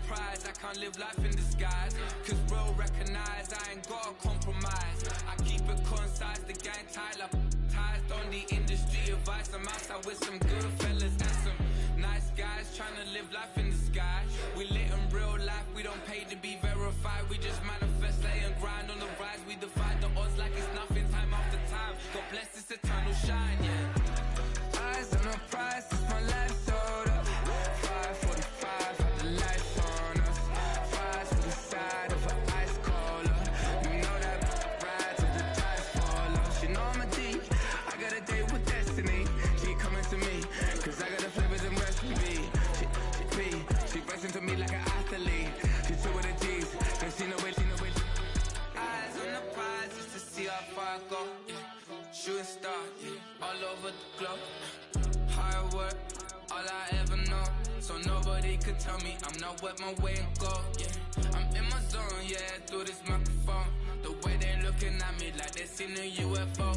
prize, I can't live life in disguise. Cause real recognize I ain't gotta compromise. I keep it concise, the gang tied up. Ties on the industry advice. I'm outside with some good fellas and some nice guys trying to live life in the sky. We lit in real life, we don't pay to be verified. We just manifest, lay and grind on the rise. We defy the odds like it's nothing, time after time. God bless this eternal shine, yeah. Eyes on the prize, it's my life sold up. 5:45, had the lights on us. Fries to the side of an ice cola. You know that ride till the tides fall off. You know I'm a D, I got a date with destiny. She coming to me, cause I got the flavors and recipe. She pressing to me like an athlete. She two with the G's, and she know it. Eyes on the prize just to see how far I go. Yeah. Shooting star, yeah. All over the globe. Hard work, all I ever know. So nobody could tell me I'm not wet my way and go. Yeah, I'm in my zone, yeah, through this microphone. The way they looking at me like they seen a UFO.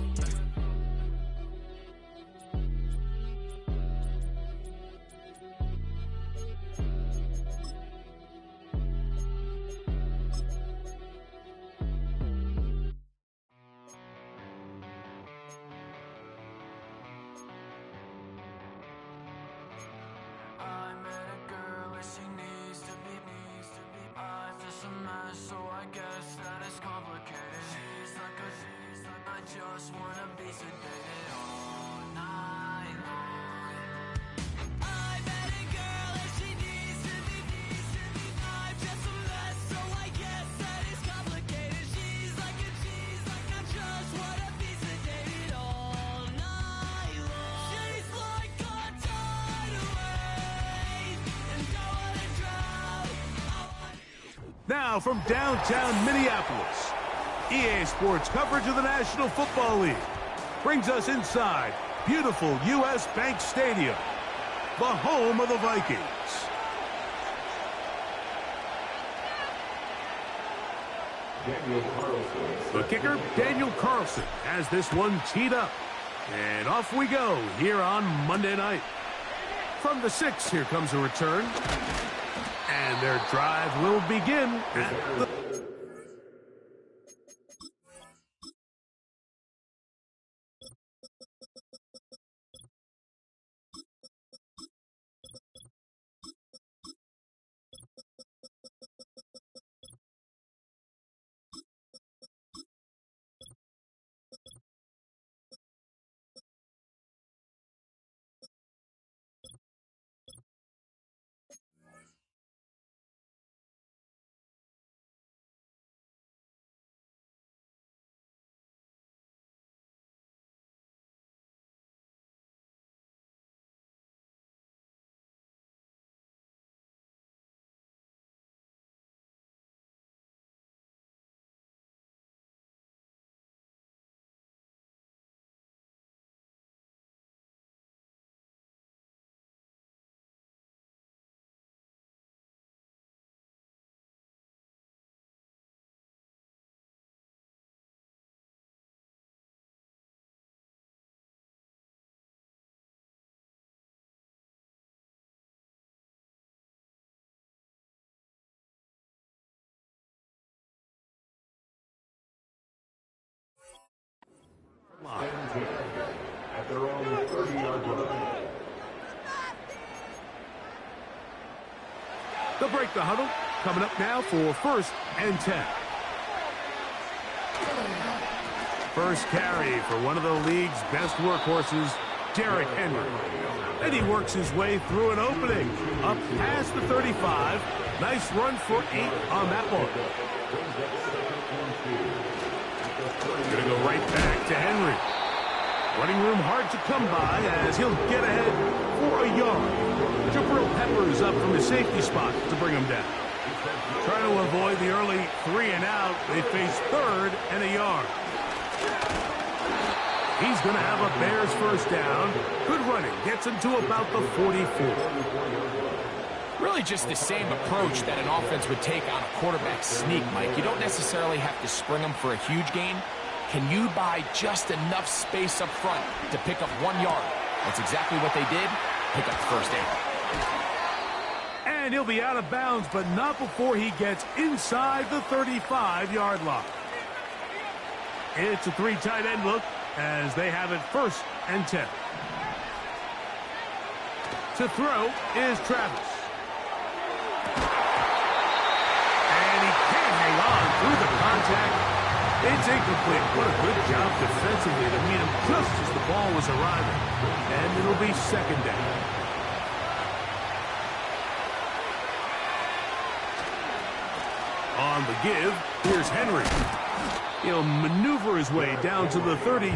So I guess that it's complicated. She's like I just wanna be sedated all night long. I met a girl and she needs to be. I'm just a mess, so I guess that it's complicated. She's like I just wanna be sedated all night long. She's like a tidal wave, and I wanna drown. Now from downtown Minneapolis, EA Sports coverage of the National Football League brings us inside beautiful U.S. Bank Stadium, the home of the Vikings. The kicker, Daniel Carlson, has this one teed up. And off we go here on Monday night. From the 6, here comes a return. And their drive will begin at the... At their own 30-yard line. They'll break the huddle. Coming up now for 1st and 10. First carry for one of the league's best workhorses, Derrick Henry. And he works his way through an opening. Up past the 35. Nice run for 8 on that one. Going to go right back to Henry. Running room hard to come by as he'll get ahead for a yard. Jabril Peppers up from his safety spot to bring him down. Trying to avoid the early 3 and out. They face 3rd and a yard. He's going to have a Bears first down. Good running. Gets him to about the 44. Really just the same approach that an offense would take on a quarterback sneak, Mike. You don't necessarily have to spring them for a huge gain. Can you buy just enough space up front to pick up 1 yard? That's exactly what they did. Pick up the first down. And he'll be out of bounds, but not before he gets inside the 35-yard line. It's a 3 tight end look as they have it 1st and 10. To throw is Travis. And he can't hang on through the contact. It's incomplete. What a good job defensively to meet him just as the ball was arriving. And it'll be 2nd down. On the give, here's Henry. He'll maneuver his way down to the 32.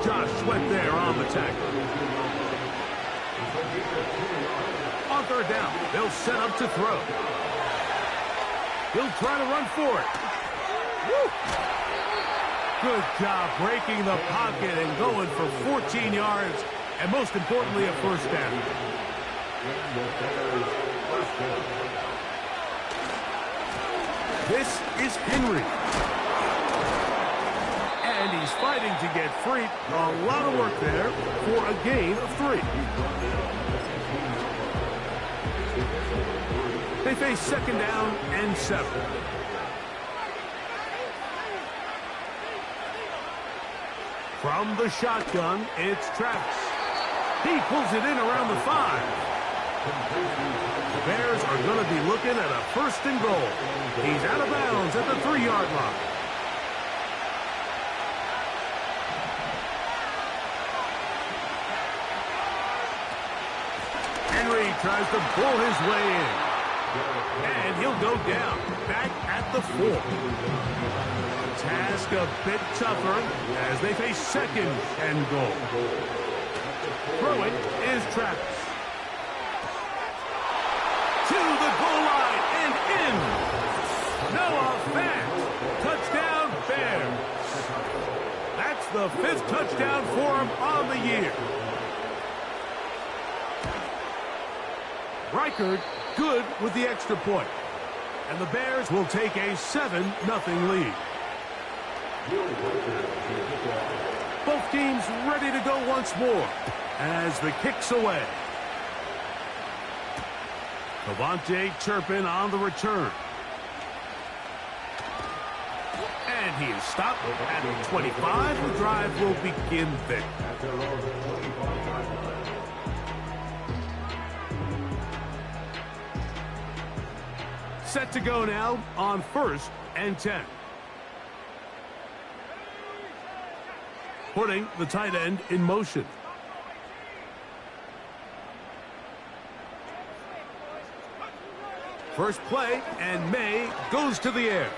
Josh Sweat there on the tackle. On 3rd down, they'll set up to throw. He'll try to run for it. Woo! Good job breaking the pocket and going for 14 yards, and most importantly, a 1st down. This is Henry. And he's fighting to get free. A lot of work there for a gain of 3. They face 2nd down and 7. From the shotgun, it's Travis. He pulls it in around the 5. The Bears are going to be looking at a 1st and goal. He's out of bounds at the 3-yard line. Henry tries to pull his way in. And he'll go down, back at the 4. Task a bit tougher as they face 2nd and goal. Throwing is Travis. To the goal line and in. Noah Fant. Touchdown, Bears. That's the 5th touchdown for him on the year. Reichard good with the extra point. And the Bears will take a 7-0 lead. Both teams ready to go once more as the kick's away. Devontae Turpin on the return. And he is stopped at the 25. The drive will begin there. Set to go now on 1st and 10. Putting the tight end in motion. First play, and May goes to the air.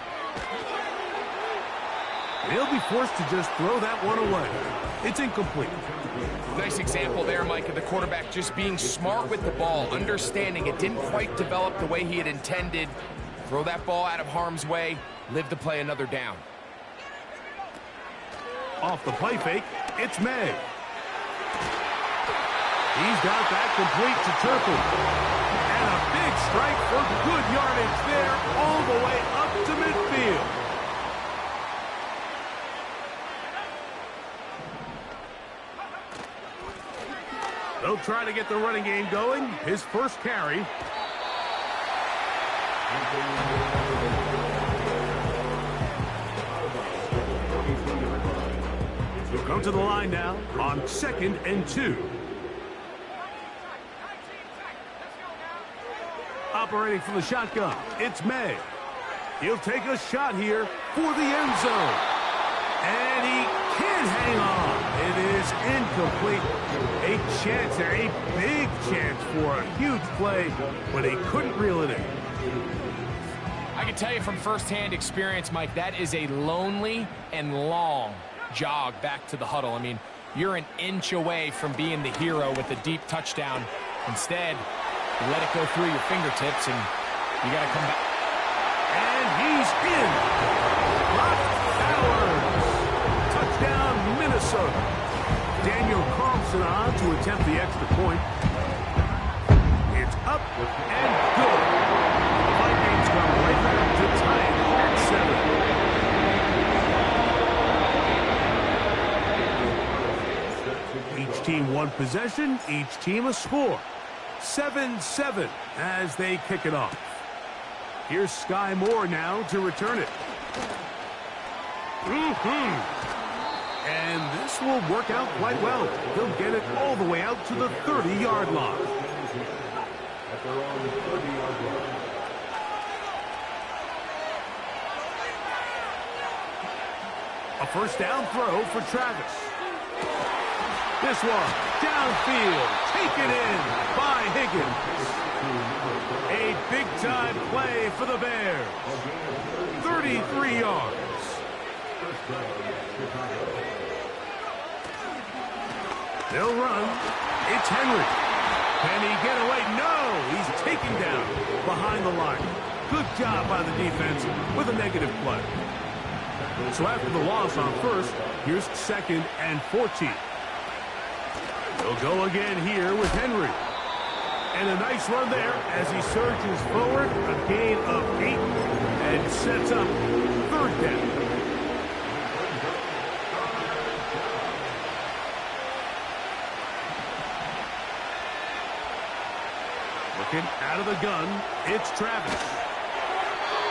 He'll be forced to just throw that one away. It's incomplete. Nice example there, Mike, of the quarterback just being smart with the ball, understanding it didn't quite develop the way he had intended. Throw that ball out of harm's way, live to play another down. Off the play fake, it's May. He's got that complete to Turpin. And a big strike for good yardage there all the way up to midfield. They'll try to get the running game going. His first carry. He'll come to the line now on 2nd and 2. Operating from the shotgun, it's May. He'll take a shot here for the end zone. And he can't hang on. It is incomplete. A chance there, a big chance for a huge play, but he couldn't reel it in. I can tell you from firsthand experience, Mike, that is a lonely and long jog back to the huddle. I mean, you're an inch away from being the hero with a deep touchdown. Instead, you let it go through your fingertips, and you got to come back. And he's in. Brock Bowers. Touchdown, Minnesota. Daniel Carlson on to attempt the extra point. It's up and good. Vikings come right back to tie it at 7. Each team one possession, each team a score. 7-7 as they kick it off. Here's Sky Moore now to return it. And this will work out quite well. He'll get it all the way out to the 30-yard line. At their own 30-yard line. A first down throw for Travis. This one, downfield, taken in by Higgins. A big-time play for the Bears. 33 yards. They'll run. It's Henry. Can he get away? No! He's taken down behind the line. Good job by the defense with a negative play. So after the loss on first, here's 2nd and 14. They'll go again here with Henry. And a nice run there as he surges forward, a gain of 8, and sets up 3rd down. Looking out of the gun, it's Travis.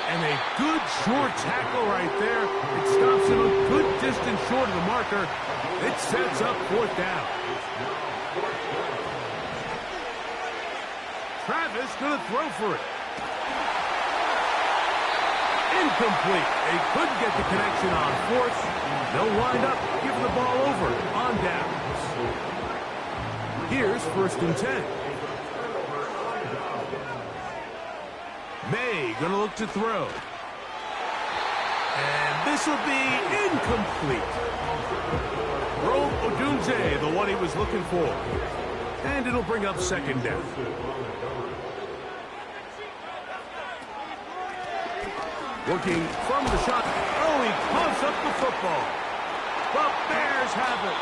And a good short tackle right there. It stops him a good distance short of the marker. It sets up 4th down. Travis going to throw for it. Incomplete. They couldn't get the connection on 4th. They'll wind up giving the ball over on downs. Here's 1st and 10. May going to look to throw. And this will be incomplete. Rome Odunze, the one he was looking for. And it'll bring up 2nd down. Working from the shot. Oh, he pumps up the football. The Bears have it.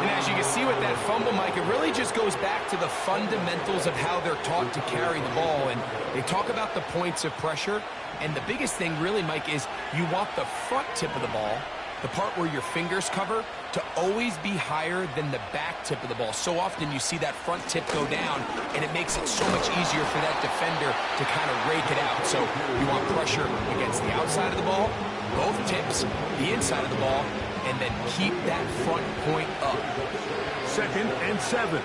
And as you can see with that fumble, Mike, it really just goes back to the fundamentals of how they're taught to carry the ball. And they talk about the points of pressure. And the biggest thing really, Mike, is you want the front tip of the ball, the part where your fingers cover, to always be higher than the back tip of the ball. So often you see that front tip go down, and it makes it so much easier for that defender to kind of rake it out. So you want pressure against the outside of the ball, both tips, the inside of the ball, and then keep that front point up. 2nd and 7.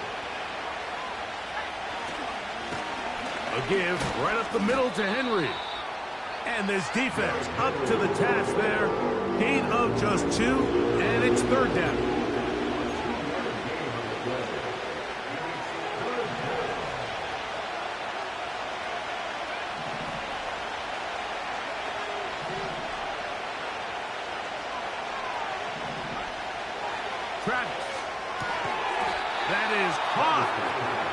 A give right up the middle to Henry. And this defense up to the task there. Gain of just 2, and it's 3rd down. Travis. That is caught.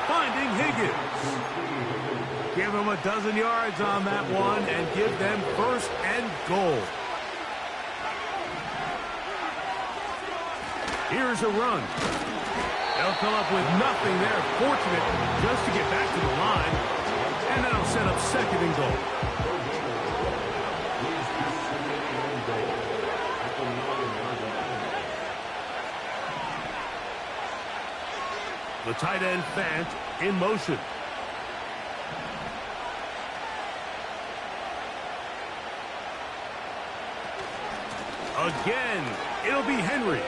Finding Higgins. Give them a dozen yards on that one and give them 1st and goal. Here's a run. They'll come up with nothing there. Fortunate just to get back to the line. And that'll set up 2nd and goal. The tight end Fant in motion. Again, it'll be Henry.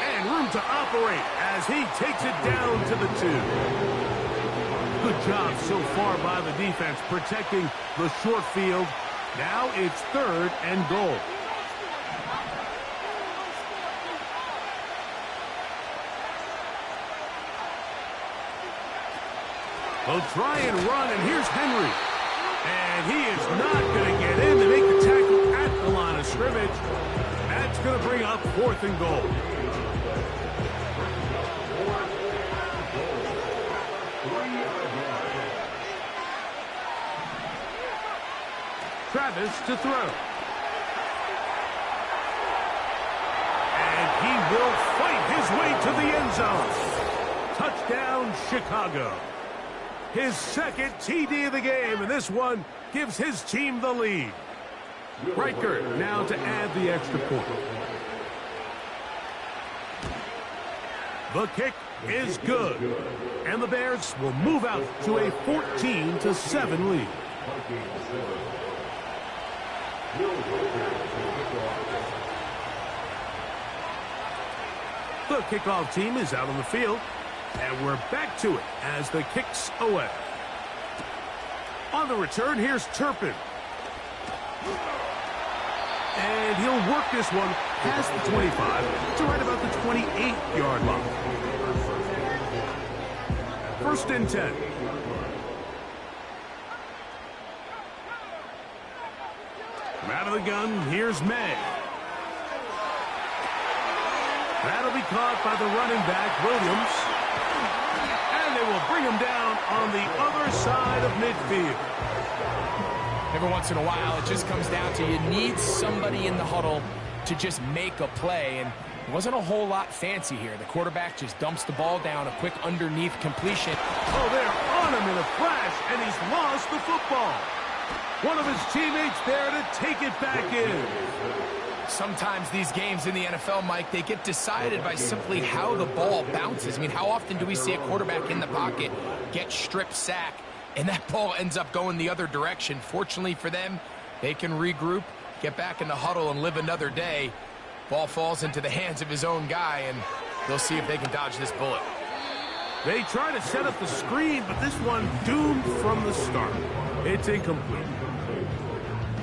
And room to operate as he takes it down to the 2. Good job so far by the defense protecting the short field. Now it's 3rd and goal. They'll try and run, and here's Henry. And he is not going to get in to make the tackle at the line of scrimmage. That's going to bring up 4th and goal. Travis to throw. And he will fight his way to the end zone. Touchdown, Chicago. His 2nd TD of the game, and this one gives his team the lead. Riker now to add the extra point. The kick is good. And the Bears will move out to a 14-7 lead. The kickoff team is out on the field, and we're back to it as the kick's away. On the return, here's Turpin. And he'll work this one past the 25 to right about the 28-yard line. 1st and 10. From out of the gun, here's May. That'll be caught by the running back, Williams. And they will bring him down on the other side of midfield. Every once in a while, it just comes down to you need somebody in the huddle to just make a play, and it wasn't a whole lot fancy here. The quarterback just dumps the ball down, a quick underneath completion. Oh, they're on him in a flash, and he's lost the football. One of his teammates there to take it back in. Sometimes these games in the NFL, Mike, they get decided by simply how the ball bounces. I mean, how often do we see a quarterback in the pocket get strip sack, and that ball ends up going the other direction? Fortunately for them, they can regroup, get back in the huddle, and live another day. Ball falls into the hands of his own guy, and they'll see if they can dodge this bullet. They try to set up the screen, but this one doomed from the start. It's incomplete.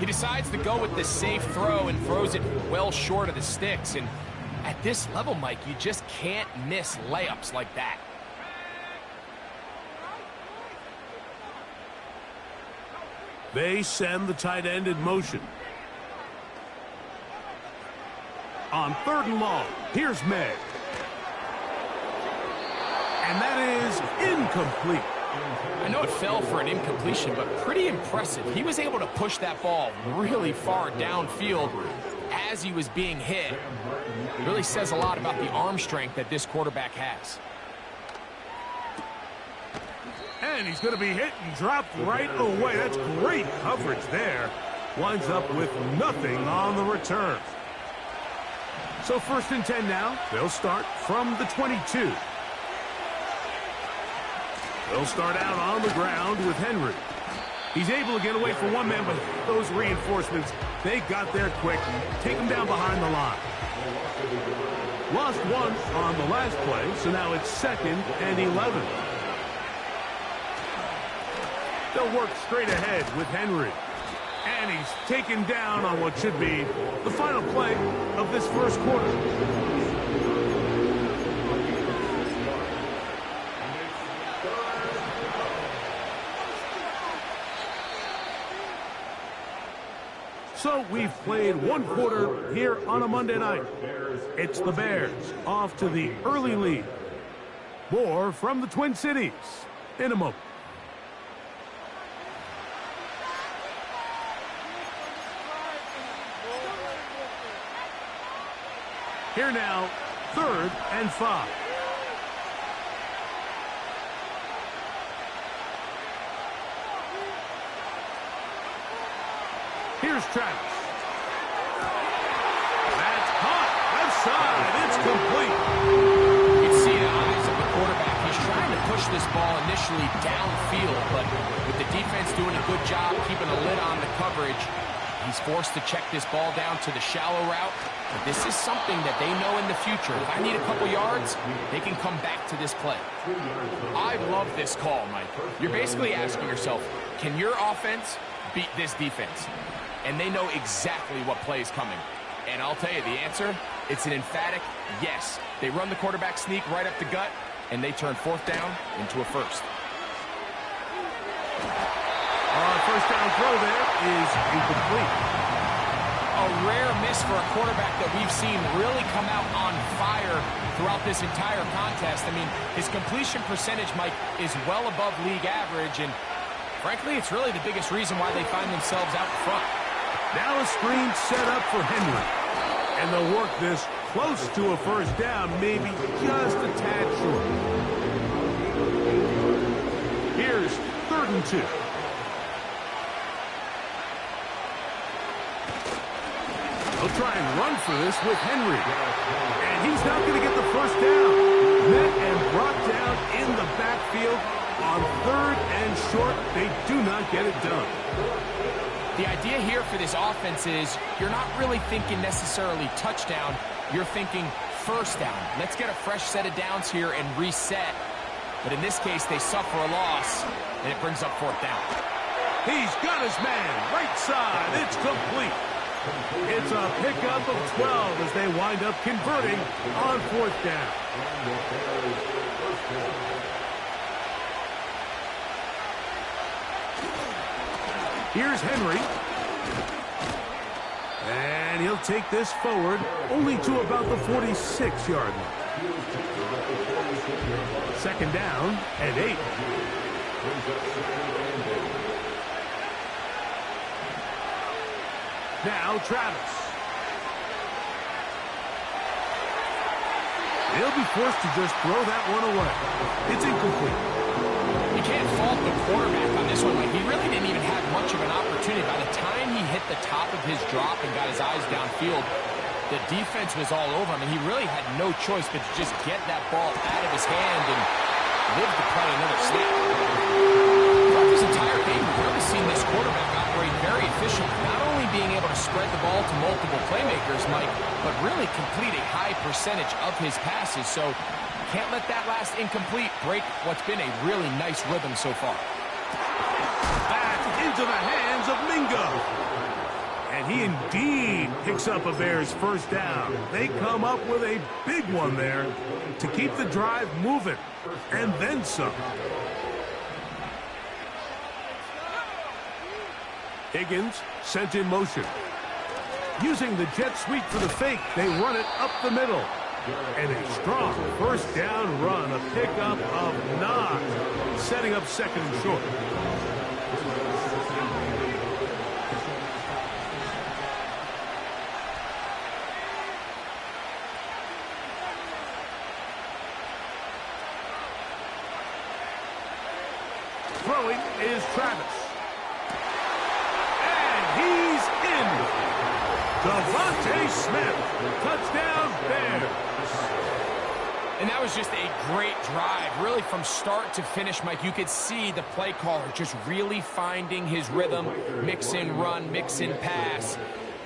He decides to go with the safe throw and throws it well short of the sticks. And at this level, Mike, you just can't miss layups like that. They send the tight end in motion. On 3rd and long, here's May. And that is incomplete. I know it fell for an incompletion, but pretty impressive. He was able to push that ball really far downfield as he was being hit. It really says a lot about the arm strength that this quarterback has. And he's going to be hit and dropped right away. That's great coverage there. Winds up with nothing on the return. So 1st and 10 now. They'll start from the 22. They'll start out on the ground with Henry. He's able to get away from one man, but those reinforcements, they got there quick. Take him down behind the line. Lost one on the last play, so now it's 2nd and 11. They'll work straight ahead with Henry. And he's taken down on what should be the final play of this 1st quarter. So we've played 1 quarter here on a Monday night. It's the Bears off to the early lead. More from the Twin Cities in a moment. Here now, 3rd and 5. Here's Travis. That's caught. Left side. It's complete. You can see the eyes of the quarterback. He's trying to push this ball initially downfield, but with the defense doing a good job keeping a lid on the coverage, he's forced to check this ball down to the shallow route. But this is something that they know in the future. If I need a couple yards, they can come back to this play. I love this call, Mike. You're basically asking yourself, can your offense beat this defense? And they know exactly what play is coming. And I'll tell you the answer, it's an emphatic yes. They run the quarterback sneak right up the gut, and they turn 4th down into a 1st. 1st down throw there is incomplete. A rare miss for a quarterback that we've seen really come out on fire throughout this entire contest. I mean, his completion percentage, Mike, is well above league average, and frankly, it's really the biggest reason why they find themselves out in front. Now a screen set up for Henry. And they'll work this close to a 1st down, maybe just a tad short. Here's 3rd and 2. They'll try and run for this with Henry. And he's not going to get the first down. Met and brought down in the backfield on 3rd and short. They do not get it done. The idea here for this offense is you're not really thinking necessarily touchdown. You're thinking first down. Let's get a fresh set of downs here and reset. But in this case, they suffer a loss, and it brings up 4th down. He's got his man, right side. It's complete. It's a pickup of 12 as they wind up converting on 4th down. Here's Henry. And he'll take this forward only to about the 46-yard line. 2nd down and 8. Now Travis. He'll be forced to just throw that one away. It's incomplete. You can't fault the quarterback on this one. Like, he really didn't even have much of an opportunity. By the time he hit the top of his drop and got his eyes downfield, the defense was all over him, and he really had no choice but to just get that ball out of his hand and live to play another snap. Throughout this entire game, we've really seen this quarterback operate very efficiently, not only being able to spread the ball to multiple playmakers, Mike, but really complete a high percentage of his passes. So can't let that last incomplete break what's been a really nice rhythm so far. Back into the hands of Mingo. And he indeed picks up a Bears first down. They come up with a big one there to keep the drive moving. And then some. Higgins sent in motion. Using the jet sweep for the fake, they run it up the middle. And a strong first down run, a pickup of 9, setting up 2nd and short. Throwing is Travis. And he's in. Devontae Smith, touchdown Bears. And that was just a great drive, really from start to finish, Mike. You could see the play caller just really finding his rhythm, mix in run, mix in pass.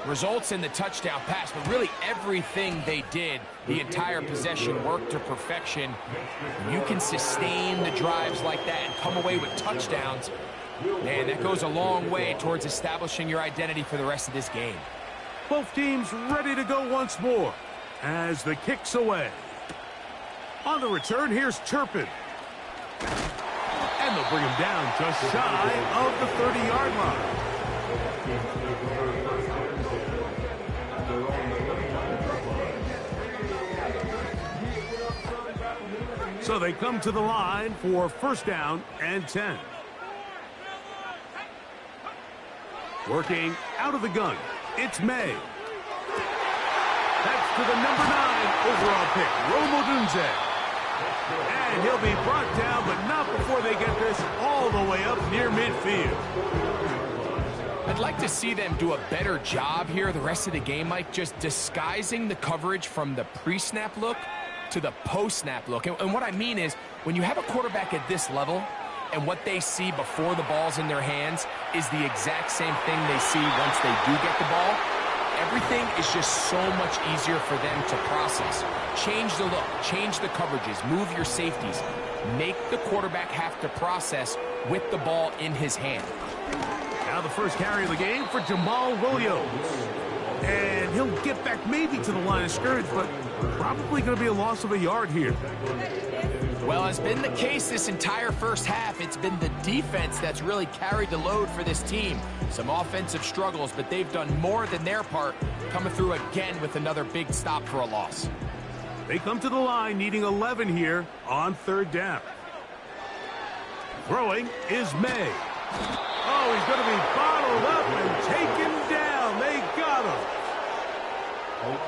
Results in the touchdown pass, but really everything they did, the entire possession worked to perfection. You can sustain the drives like that and come away with touchdowns. Man, that goes a long way towards establishing your identity for the rest of this game. Both teams ready to go once more as the kick's away. On the return, here's Turpin. And they'll bring him down just shy of the 30-yard line. So they come to the line for 1st down and 10. Working out of the gun, it's May. That's to the number 9 overall pick, Rome Odunze. And he'll be brought down, but not before they get this all the way up near midfield. I'd like to see them do a better job here the rest of the game, Mike, just disguising the coverage from the pre-snap look to the post-snap look. And what I mean is, when you have a quarterback at this level, and what they see before the ball's in their hands is the exact same thing they see once they do get the ball, everything is just so much easier for them to process. Change the look, change the coverages, move your safeties. Make the quarterback have to process with the ball in his hand. Now the first carry of the game for Jamal Williams. And he'll get back maybe to the line of scrimmage, but probably going to be a loss of a yard here. Well, as been the case this entire first half, it's been the defense that's really carried the load for this team. Some offensive struggles, but they've done more than their part, coming through again with another big stop for a loss. They come to the line needing 11 here on 3rd down. Throwing is May. Oh, he's going to be bottled up and taken down. They got him.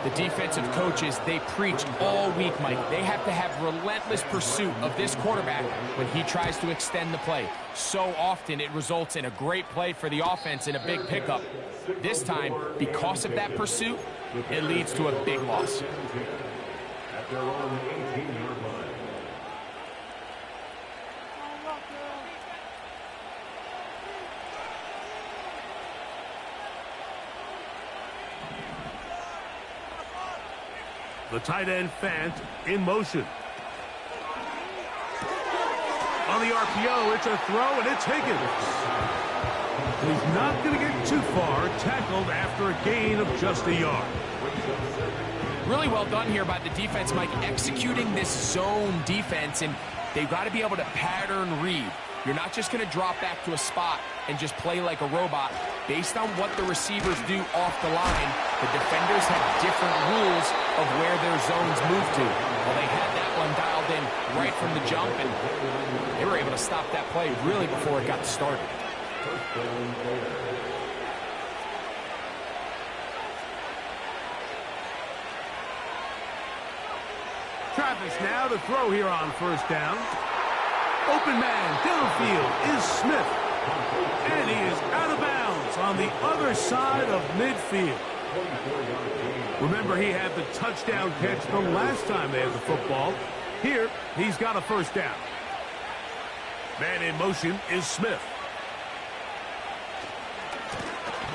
The defensive coaches, they preach all week, Mike. They have to have relentless pursuit of this quarterback when he tries to extend the play. So often it results in a great play for the offense and a big pickup. This time, because of that pursuit, it leads to a big loss. At their own 18-yard line. The tight end Fant in motion. On the RPO, it's a throw, and it's Higgins. He's not going to get too far, tackled after a gain of just a yard. Really well done here by the defense, Mike, executing this zone defense, and they've got to be able to pattern read. You're not just going to drop back to a spot and just play like a robot. Based on what the receivers do off the line, the defenders have different rules of where their zones move to. Well, they had that one dialed in right from the jump, and they were able to stop that play really before it got started. Travis now to throw here on first down. Open man downfield is Smith. And he is out of bounds on the other side of midfield. Remember, he had the touchdown catch the last time they had the football. Here, he's got a first down. Man in motion is Smith.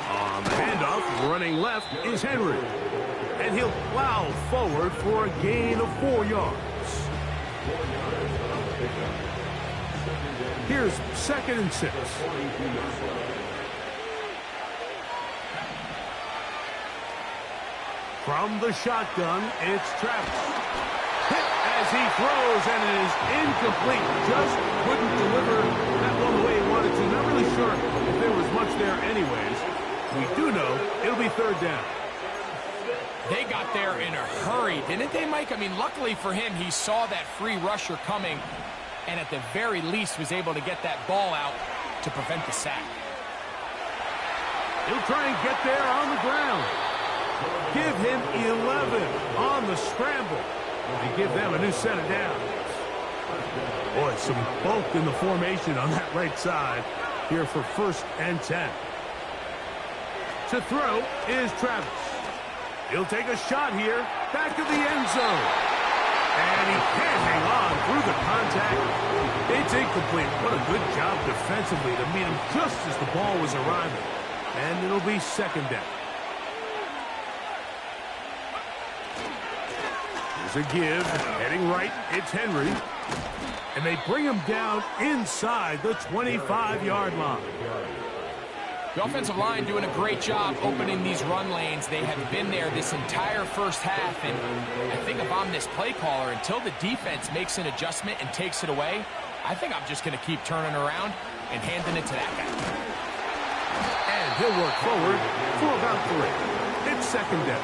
On the handoff, running left is Henry. And he'll plow forward for a gain of 4 yards. Here's 2nd and 6. From the shotgun, it's Travis. Hit as he throws, and it is incomplete. Just couldn't deliver that one the way he wanted to. Not really sure if there was much there anyways. We do know it'll be 3rd down. They got there in a hurry, didn't they, Mike? I mean, luckily for him, he saw that free rusher coming, and at the very least was able to get that ball out to prevent the sack. He'll try and get there on the ground. Give him 11 on the scramble and give them a new set of downs. Boy, some bulk in the formation on that right side here for 1st and 10. To throw is Travis. He'll take a shot here, back of the end zone. And he can't hang on through the contact. It's incomplete. What a good job defensively to meet him just as the ball was arriving. And it'll be 2nd down. Here's a give. Heading right, it's Henry. And they bring him down inside the 25-yard line. The offensive line doing a great job opening these run lanes. They have been there this entire first half, and I think if I'm this play caller, until the defense makes an adjustment and takes it away, I think I'm just going to keep turning around and handing it to that guy. And he'll work forward for about 3. It's 2nd down.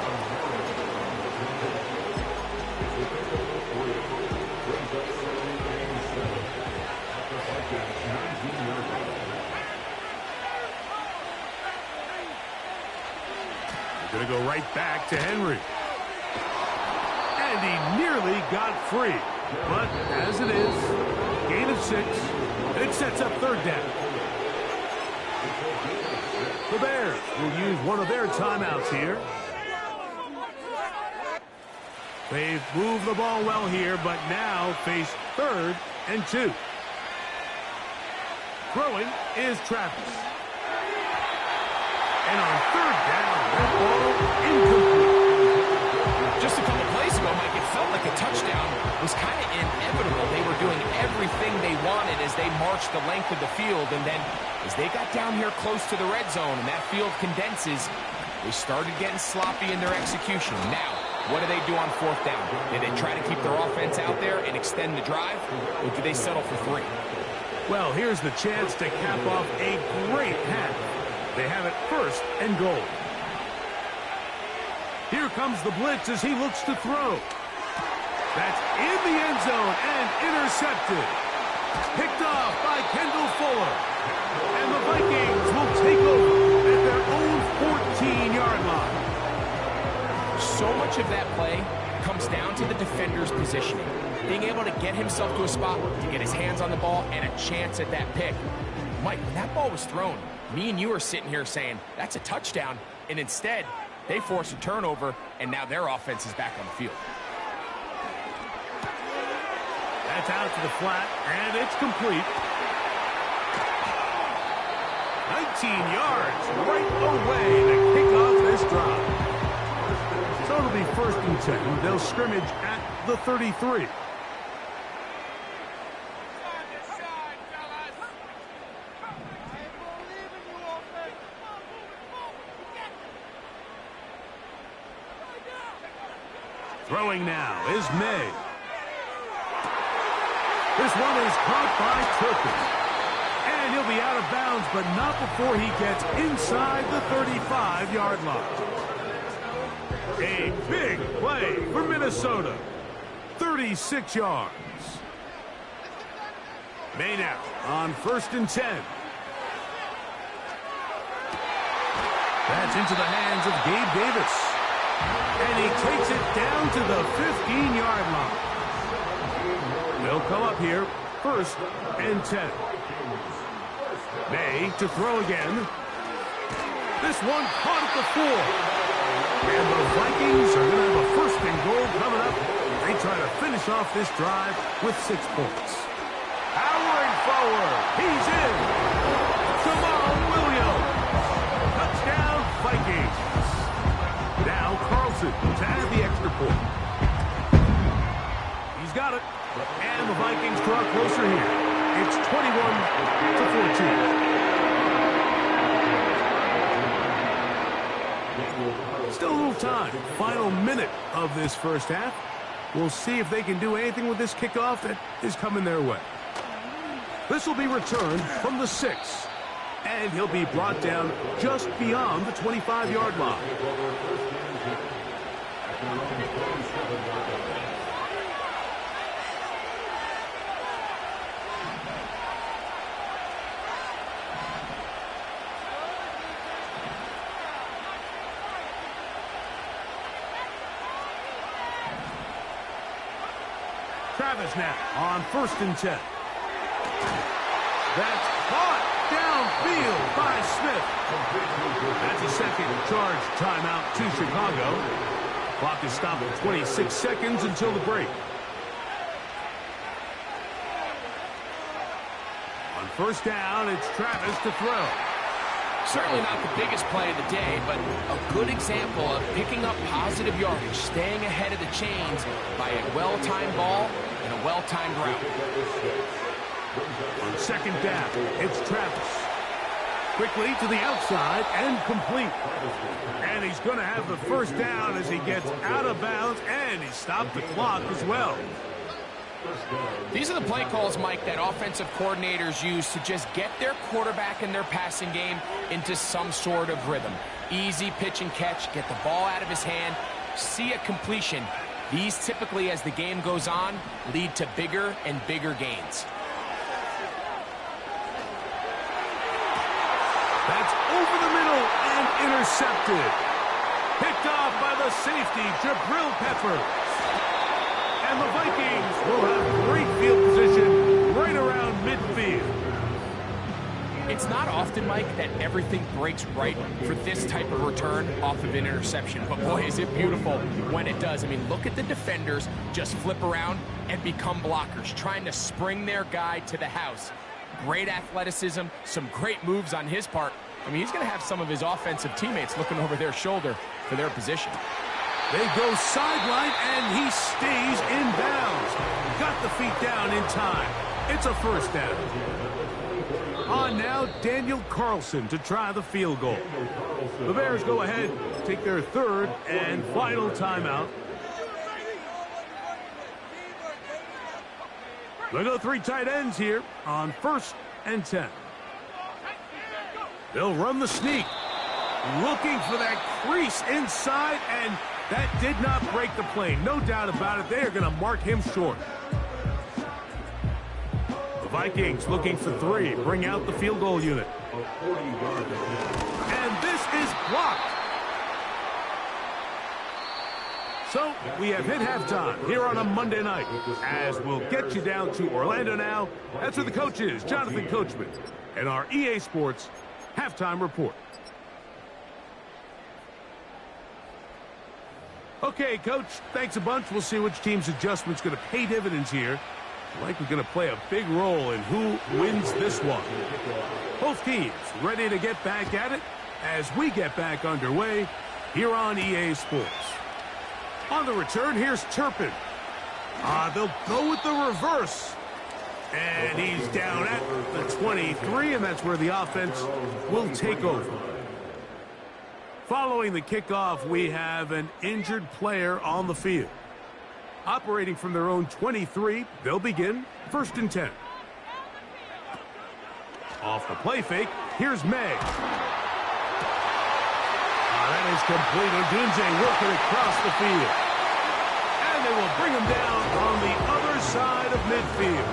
Going to go right back to Henry. And he nearly got free. But as it is, gain of 6. It sets up 3rd down. The Bears will use one of their timeouts here. They've moved the ball well here, but now face 3rd and 2. Throwing is Travis. And on 3rd down, that ball incomplete. Just a couple plays ago, Mike, it felt like a touchdown was kind of inevitable. They were doing everything they wanted as they marched the length of the field, and then as they got down here close to the red zone and that field condenses, they started getting sloppy in their execution. Now, what do they do on 4th down? Do they try to keep their offense out there and extend the drive, or do they settle for 3? Well, here's the chance to cap off a great half. They have it 1st and goal. Here comes the blitz as he looks to throw. That's in the end zone and intercepted. Picked off by Kendall Fuller. And the Vikings will take over at their own 14-yard line. So much of that play comes down to the defender's positioning. Being able to get himself to a spot, to get his hands on the ball, and a chance at that pick. Mike, when that ball was thrown, me and you are sitting here saying, that's a touchdown. And instead, They force a turnover, and now their offense is back on the field. That's out to the flat, and it's complete. 19 yards right away to kick off this drive. So it'll be 1st and 10. They'll scrimmage at the 33. Throwing now is May. This one is caught by Turpin. And he'll be out of bounds, but not before he gets inside the 35-yard line. A big play for Minnesota. 36 yards. May now on 1st and 10. That's into the hands of Gabe Davis. And he takes it down to the 15-yard line. They'll come up here, 1st and 10. May to throw again. This one caught at the 4. And the Vikings are going to have a 1st and goal coming up. They try to finish off this drive with 6 points. Powering forward. He's in. Jamal Williams. Touchdown, Vikings. Now Carlson to add the extra point. He's got it. And the Vikings draw closer here. It's 21-14. Still a little time. Final minute of this first half. We'll see if they can do anything with this kickoff that is coming their way. This will be returned from the 6. And he'll be brought down just beyond the 25-yard line. Travis now on 1st and 10. That's caught downfield by Smith. That's a second charge timeout to Chicago. Clock is stopped at 26 seconds until the break. On 1st down, it's Travis to throw. Certainly not the biggest play of the day, but a good example of picking up positive yardage, staying ahead of the chains by a well-timed ball and a well-timed route. On 2nd down, it's Travis. Quickly to the outside and complete. And he's going to have the 1st down as he gets out of bounds, and he stopped the clock as well. These are the play calls, Mike, that offensive coordinators use to just get their quarterback and their passing game into some sort of rhythm. Easy pitch and catch, get the ball out of his hand, see a completion. These typically, as the game goes on, lead to bigger and bigger gains. That's over the middle and intercepted. Picked off by the safety, Jabril Peppers. And the Vikings will have great field position right around midfield. It's not often, Mike, that everything breaks right for this type of return off of an interception. But boy, is it beautiful when it does. I mean, look at the defenders just flip around and become blockers, trying to spring their guy to the house. Great athleticism, some great moves on his part. I mean, he's going to have some of his offensive teammates looking over their shoulder for their position. They go sideline, and he stays in bounds. Got the feet down in time. It's a 1st down. On now, Daniel Carlson to try the field goal. The Bears go ahead, take their 3rd and final timeout. They go 3 tight ends here on 1st and 10. They'll run the sneak. Looking for that crease inside, and that did not break the play. No doubt about it. They are going to mark him short. The Vikings looking for 3. Bring out the field goal unit. And this is blocked. So we have hit halftime here on a Monday night, as we'll get you down to Orlando now. That's where the coach is, Jonathan Coachman, and our EA Sports halftime report. Okay, Coach, thanks a bunch. We'll see which team's adjustment's going to pay dividends here. Likely going to play a big role in who wins this one. Both teams ready to get back at it as we get back underway here on EA Sports. On the return, here's Turpin. They'll go with the reverse. And he's down at the 23, and that's where the offense will take over. Following the kickoff, we have an injured player on the field. Operating from their own 23, they'll begin 1st and 10. Off the play fake, here's May. That is complete. Odunze working across the field. And they will bring him down on the other side of midfield.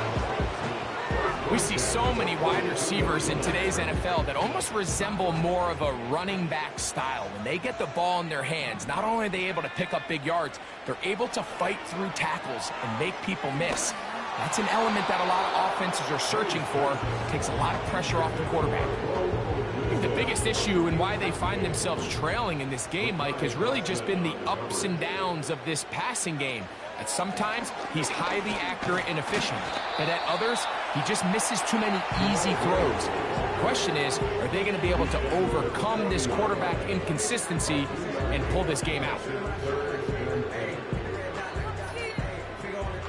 We see so many wide receivers in today's NFL that almost resemble more of a running back style. When they get the ball in their hands, not only are they able to pick up big yards, they're able to fight through tackles and make people miss. That's an element that a lot of offenses are searching for. It takes a lot of pressure off the quarterback. I think the biggest issue and why they find themselves trailing in this game, Mike, has really just been the ups and downs of this passing game. At sometimes, he's highly accurate and efficient, but at others, he just misses too many easy throws. The question is, are they going to be able to overcome this quarterback inconsistency and pull this game out?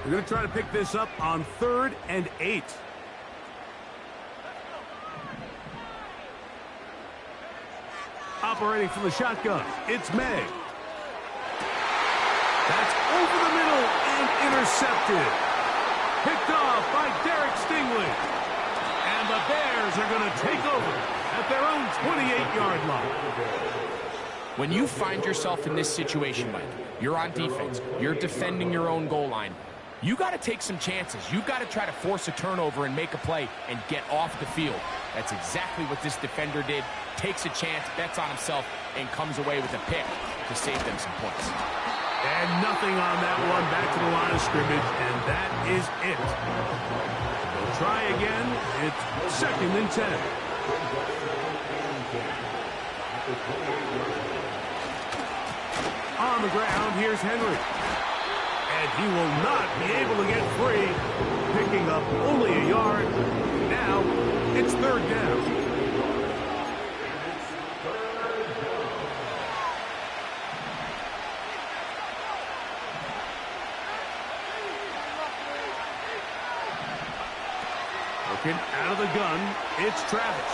We're going to try to pick this up on 3rd and 8. Operating from the shotgun, it's May. That's over the middle and intercepted. Picked off by Derek Stingley. And the Bears are going to take over at their own 28-yard line. When you find yourself in this situation, Mike, you're on defense, you're defending your own goal line, you got to take some chances. You got to try to force a turnover and make a play and get off the field. That's exactly what this defender did. Takes a chance, bets on himself, and comes away with a pick to save them some points. And nothing on that one, back to the line of scrimmage, and that is it. They'll try again. It's 2nd and 10. On the ground, here's Henry. And he will not be able to get free, picking up only a yard. Now, it's 3rd down. Out of the gun, it's Travis.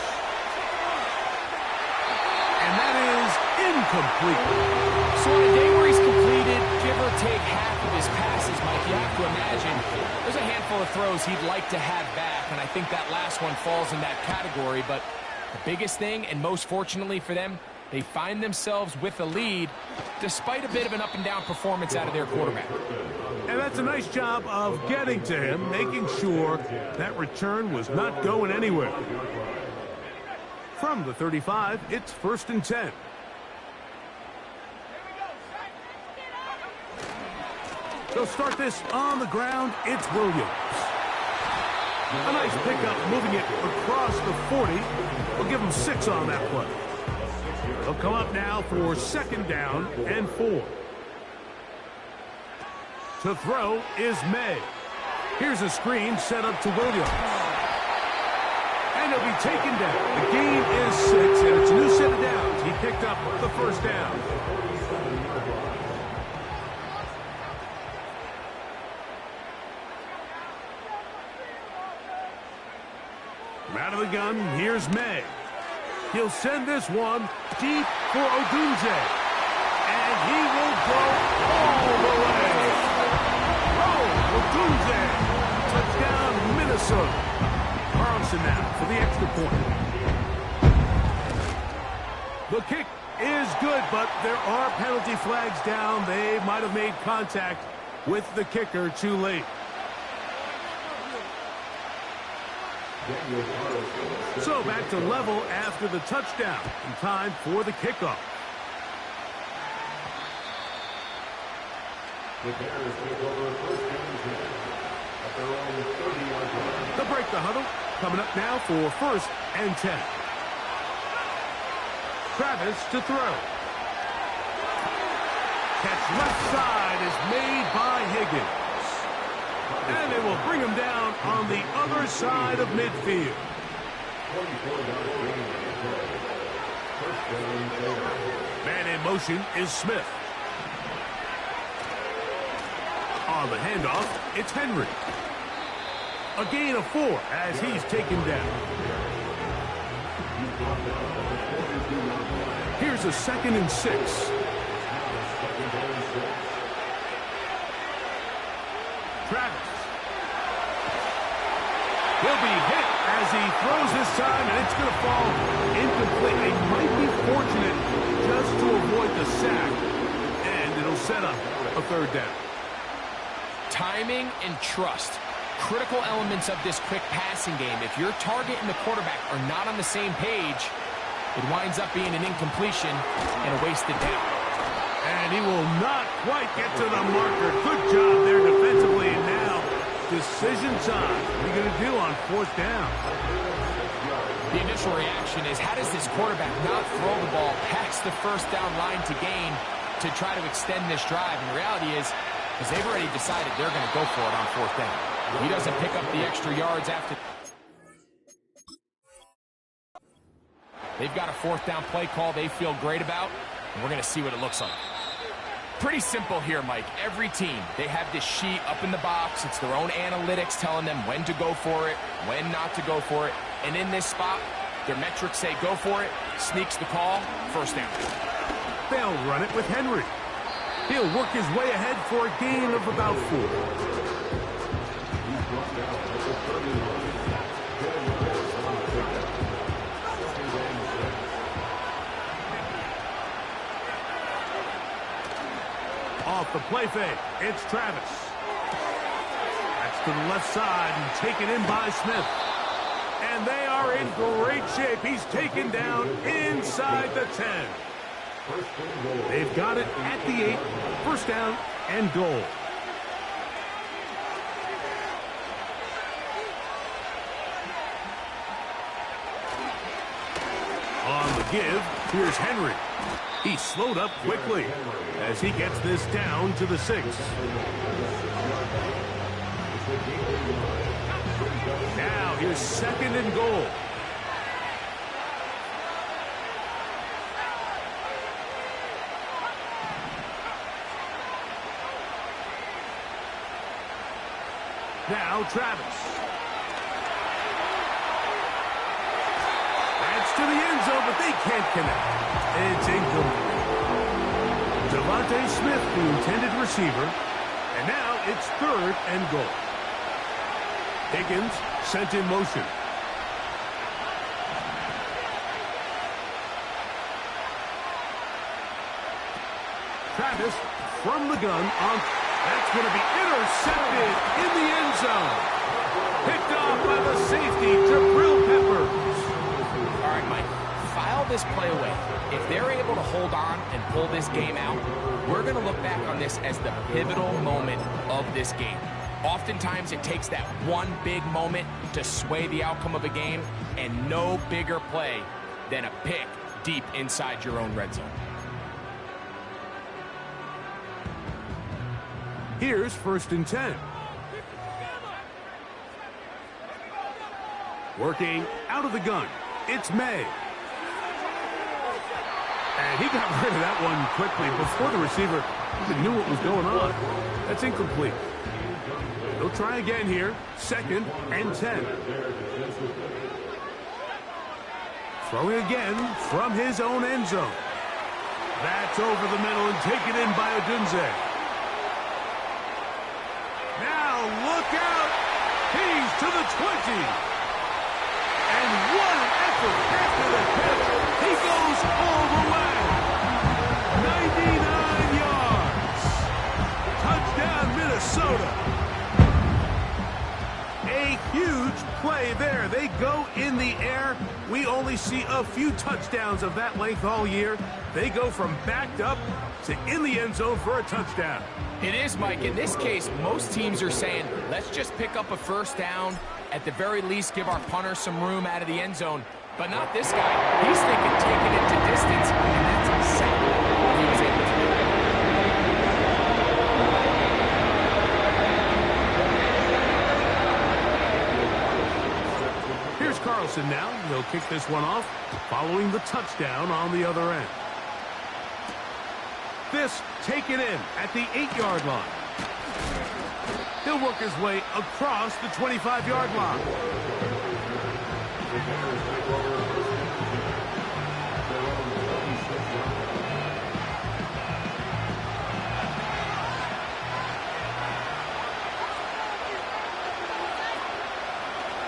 And that is incomplete. So on a day where he's completed, give or take half of his passes, Mike, you have to imagine there's a handful of throws he'd like to have back, and I think that last one falls in that category. But the biggest thing, and most fortunately for them, they find themselves with a lead despite a bit of an up-and-down performance out of their quarterback. And that's a nice job of getting to him, making sure that return was not going anywhere. From the 35, it's 1st and 10. They'll start this on the ground. It's Williams. A nice pickup, moving it across the 40. We'll give them 6 on that play. They'll come up now for 2nd down and 4. To throw is May. Here's a screen set up to Williams. And he'll be taken down. The gain is 6, and it's a new set of downs. He picked up the 1st down. From out of the gun, here's May. He'll send this one deep for Odunze. And he will go all the way. Odunze, touchdown, Minnesota. Carlson now for the extra point. The kick is good, but there are penalty flags down. They might have made contact with the kicker too late. So back to level after the touchdown. In time for the kickoff. The Bears take over 1st and 10 at their own 30-yard line. They'll break the huddle. Coming up now for 1st and 10. Travis to throw. Catch left side is made by Higgins. And they will bring him down on the other side of midfield. Man in motion is Smith. On the handoff, it's Henry. A gain of 4 as he's taken down. Here's a 2nd and 6. Travis. He'll be hit as he throws this time, and it's going to fall incomplete. They might be fortunate just to avoid the sack, and it'll set up a 3rd down. Timing and trust. Critical elements of this quick passing game. If your target and the quarterback are not on the same page, it winds up being an incompletion and a wasted down. And he will not quite get to the marker. Good job there defensively. And now, decision time. What are you going to do on 4th down? The initial reaction is, how does this quarterback not throw the ball past the 1st down line to gain to try to extend this drive? And the reality is they've already decided they're going to go for it on 4th down. He doesn't pick up the extra yards after. They've got a 4th down play call they feel great about, and we're going to see what it looks like. Pretty simple here, Mike. Every team, they have this sheet up in the box. It's their own analytics telling them when to go for it, when not to go for it. And in this spot, their metrics say go for it, sneaks the call, 1st down. They'll run it with Henry. He'll work his way ahead for a gain of about 4. Off the play fake, it's Travis. That's to the left side and taken in by Smith. And they are in great shape. He's taken down inside the 10. They've got it at the 8. 1st down and goal. On the give, here's Henry. He slowed up quickly as he gets this down to the 6. Now here's 2nd and goal. Now Travis. That's to the end zone, but they can't connect. It's incomplete. Devontae Smith, the intended receiver. And now it's 3rd and goal. Higgins sent in motion. Travis from the gun on. That's going to be intercepted in the end zone. Picked off by the safety, Jabril Peppers. All right, Mike, file this play away. If they're able to hold on and pull this game out, we're going to look back on this as the pivotal moment of this game. Oftentimes, it takes that one big moment to sway the outcome of a game, and no bigger play than a pick deep inside your own red zone. Here's 1st and 10. Working out of the gun, it's May. And he got rid of that one quickly before the receiver even knew what was going on. That's incomplete. They'll try again here. 2nd and 10. Throwing again from his own end zone. That's over the middle and taken in by Odunze. Now look out. He's to the 20. And what an effort after the catch. He goes all the way. 99 yards. Touchdown, Minnesota. A huge play there. They go in the air. We only see a few touchdowns of that length all year. They go from backed up to in the end zone for a touchdown. It is, Mike. In this case, most teams are saying, let's just pick up a 1st down. At the very least, give our punter some room out of the end zone. But not this guy. He's thinking taking it to distance, and that's exactly what he was able to do. and now he'll kick this one off, following the touchdown on the other end. This taken in at the 8-yard line. He'll work his way across the 25-yard line.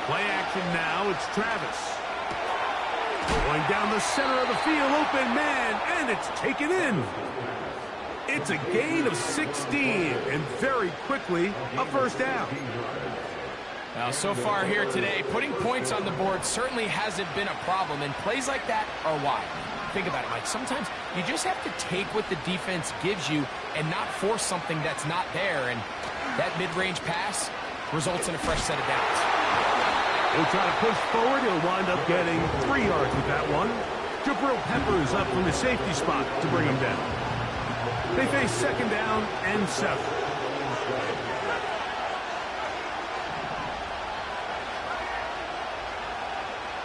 Play action now, it's Travis. Going down the center of the field, open man, and it's taken in. It's a gain of 16, and very quickly, a first down. Now, so far here today, putting points on the board certainly hasn't been a problem, and plays like that are why. Think about it, Mike. Sometimes you just have to take what the defense gives you and not force something that's not there, and that mid-range pass results in a fresh set of downs. He'll try to push forward. He'll wind up getting 3 yards with that one. Jabril Peppers up from the safety spot to bring him down. They face second down and 7.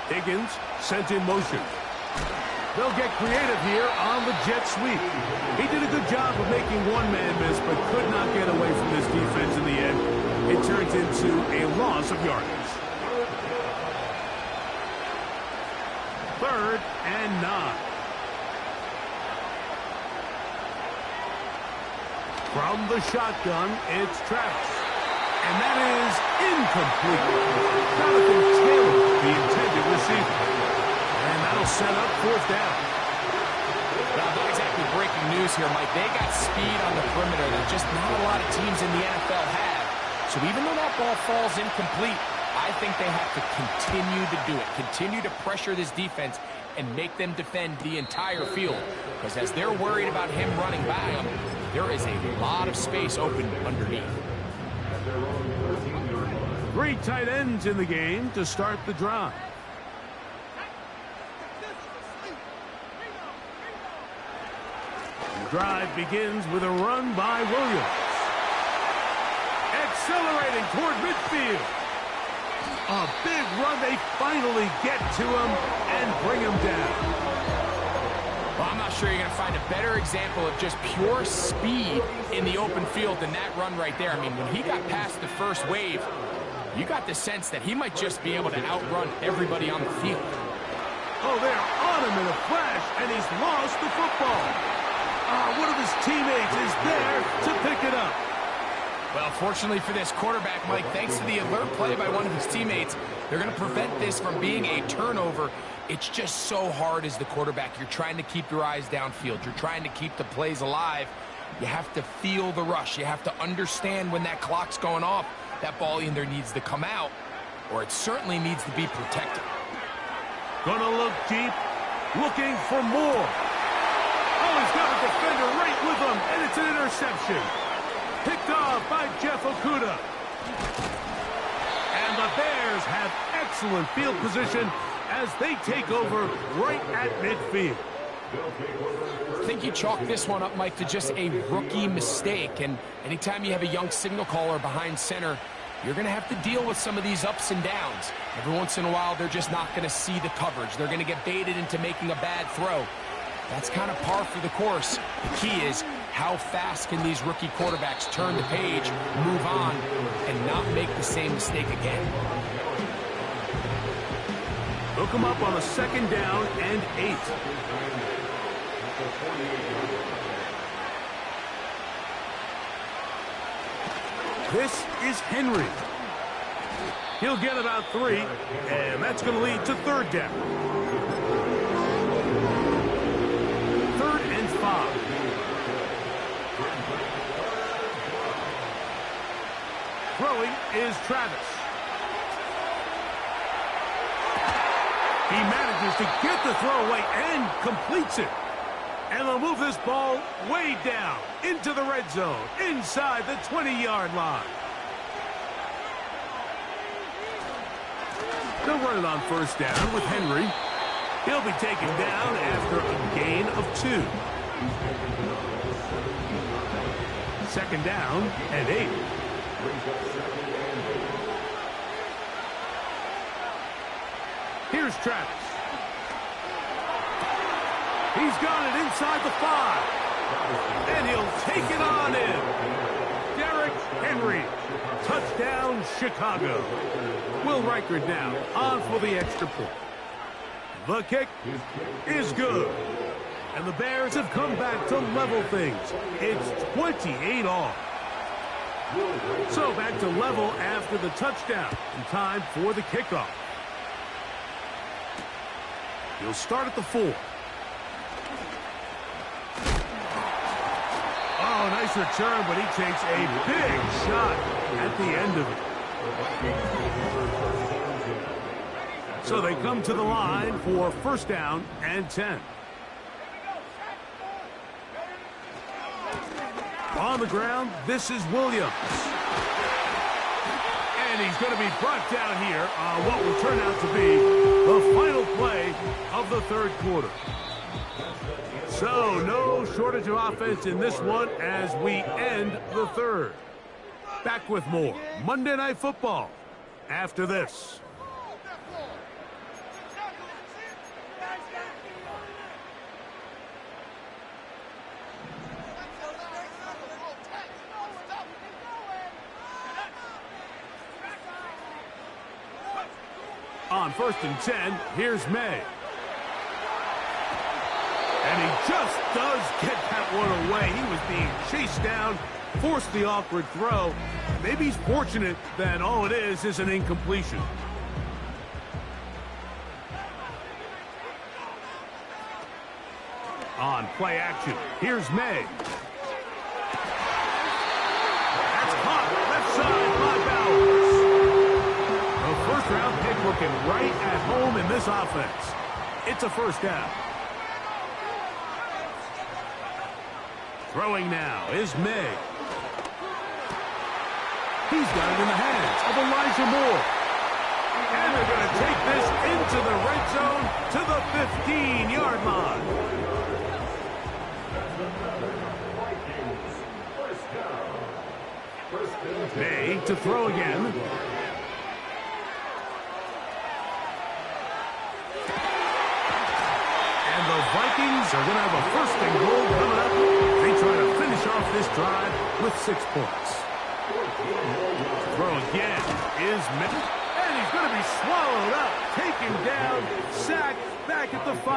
Higgins sent in motion. They'll get creative here on the jet sweep. He did a good job of making one man miss, but could not get away from this defense in the end. It turns into a loss of yardage. 3rd and 9. From the shotgun, it's Travis. And that is incomplete. Jonathan Taylor, the intended receiver. And that'll set up 4th down. Now, not exactly breaking news here, Mike. They got speed on the perimeter that just not a lot of teams in the NFL have. So even though that ball falls incomplete, I think they have to continue to do it. Continue to pressure this defense and make them defend the entire field. Because as they're worried about him running by them, there is a lot of space open underneath. 3 tight ends in the game to start the drive. The drive begins with a run by Williams. Accelerating toward midfield. A big run. They finally get to him and bring him down. Well, I'm not sure you're going to find a better example of just pure speed in the open field than that run right there. I mean, when he got past the first wave, you got the sense that he might just be able to outrun everybody on the field. Oh, they're on him in a flash, and he's lost the football. One of his teammates is there to pick it up. Well, fortunately for this quarterback, Mike, thanks to the alert play by one of his teammates, they're going to prevent this from being a turnover. It's just so hard as the quarterback. You're trying to keep your eyes downfield. You're trying to keep the plays alive. You have to feel the rush. You have to understand when that clock's going off. That ball either needs to come out, or it certainly needs to be protected. Gonna look deep, looking for more. Oh, he's got a defender right with him, and it's an interception. Picked off by Jeff Okudah. And the Bears have excellent field position as they take over right at midfield. I think you chalk this one up, Mike, to just a rookie mistake. And anytime you have a young signal caller behind center, you're going to have to deal with some of these ups and downs. Every once in a while, they're just not going to see the coverage. They're going to get baited into making a bad throw. That's kind of par for the course. The key is, how fast can these rookie quarterbacks turn the page, move on, and not make the same mistake again? Hook him up on a 2nd down and 8. This is Henry. He'll get about 3, and that's going to lead to 3rd down. 3rd and 5. Throwing is Travis. He manages to get the throw away and completes it. And they'll move this ball way down into the red zone, inside the 20-yard line. They'll run it on 1st down with Henry. He'll be taken down after a gain of 2. 2nd down and 8. Here's Here's Travis. He's got it inside the 5. And he'll take it on in. Derrick Henry. Touchdown, Chicago. Will Reichard now on for the extra point. The kick is good. And the Bears have come back to level things. It's 28 all. So back to level after the touchdown. And time for the kickoff. He'll start at the 4. Oh, nice return, but he takes a big shot at the end of it. So they come to the line for first down and 10. On the ground, this is Williams. And he's going to be brought down here on what will turn out to be the final play of the third quarter. So, no shortage of offense in this one as we end the third. Back with more Monday Night Football after this. On first and 10, here's May. And he just does get that one away. He was being chased down, forced the awkward throw. Maybe he's fortunate that all it is an incompletion. On play action, here's May. That's caught left side by Bowers. A first-round pick looking right at home in this offense. It's a first down. Throwing now is May. He's got it in the hands of Elijah Moore. And they're going to take this into the red zone to the 15-yard line. May to throw again. And the Vikings are going to have a first and goal coming up. They try to finish off this drive with 6 points. Throw again is May. And he's going to be swallowed up, taken down, sacked back at the 5.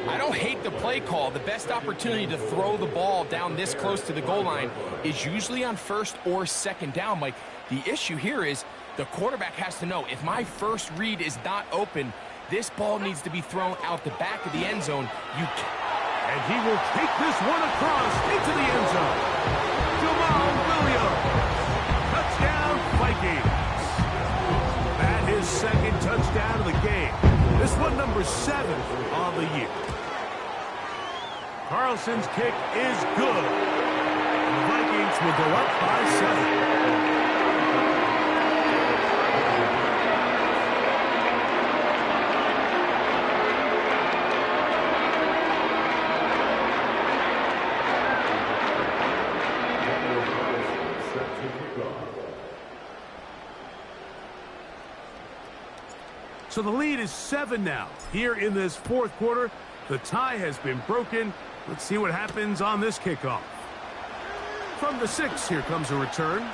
I don't hate the play call. The best opportunity to throw the ball down this close to the goal line is usually on first or second down, Mike. The issue here is the quarterback has to know if my first read is not open, this ball needs to be thrown out the back of the end zone. And he will take this one across into the end zone. Jamal Williams. Touchdown, Vikings. That is second touchdown of the game. This one number 7 on the year. Carlson's kick is good. And the Vikings will go up by 7. So the lead is 7 now. Here in this fourth quarter, the tie has been broken. Let's see what happens on this kickoff. From the 6, here comes a return.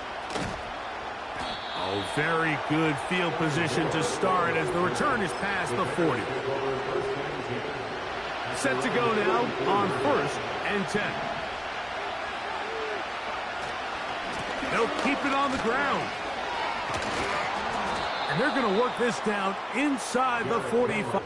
Oh, very good field position to start as the return is past the 40. Set to go now on first and 10. They'll keep it on the ground. And they're going to work this down inside the 45.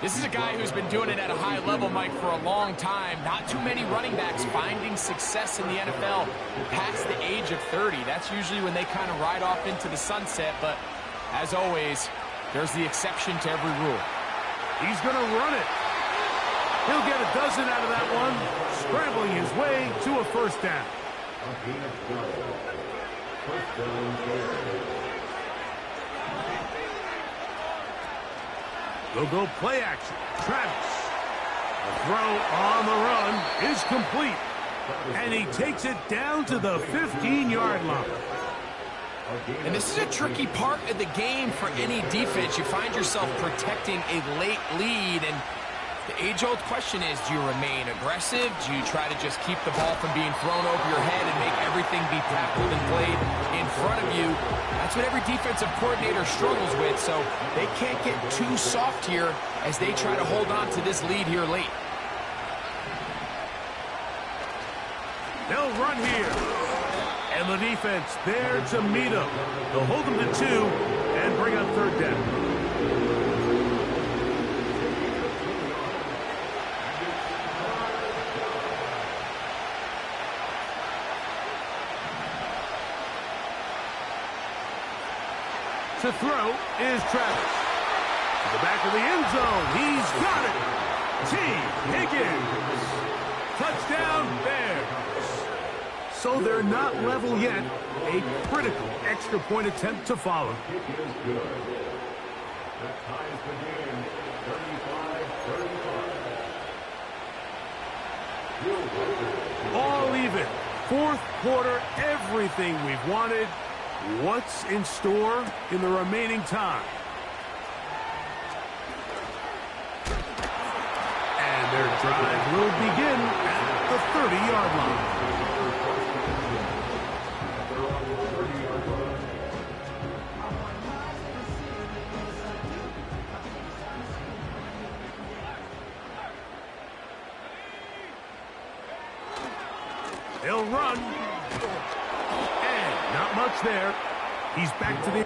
This is a guy who's been doing it at a high level, Mike, for a long time. Not too many running backs finding success in the NFL past the age of 30. That's usually when they kind of ride off into the sunset. But As always, there's the exception to every rule. He's going to run it. He'll get a dozen out of that one, scrambling his way to a first down. They'll go play action. Travis. The throw on the run is complete. And he takes it down to the 15-yard line. And this is a tricky part of the game for any defense. You find yourself protecting a late lead, and the age-old question is, do you remain aggressive? Do you try to just keep the ball from being thrown over your head and make everything be tackled and played in front of you? That's what every defensive coordinator struggles with, so they can't get too soft here as they try to hold on to this lead here late. They'll run here. And the defense there to meet him. They'll hold him to 2 and bring up third down. To throw is Travis. To the back of the end zone. He's got it. T. Higgins. Touchdown Bears. So they're not level yet. A critical extra point attempt to follow. All even. Fourth quarter, everything we've wanted. What's in store in the remaining time? And their drive will begin at the 30-yard line. They'll run. And not much there. He's back to the...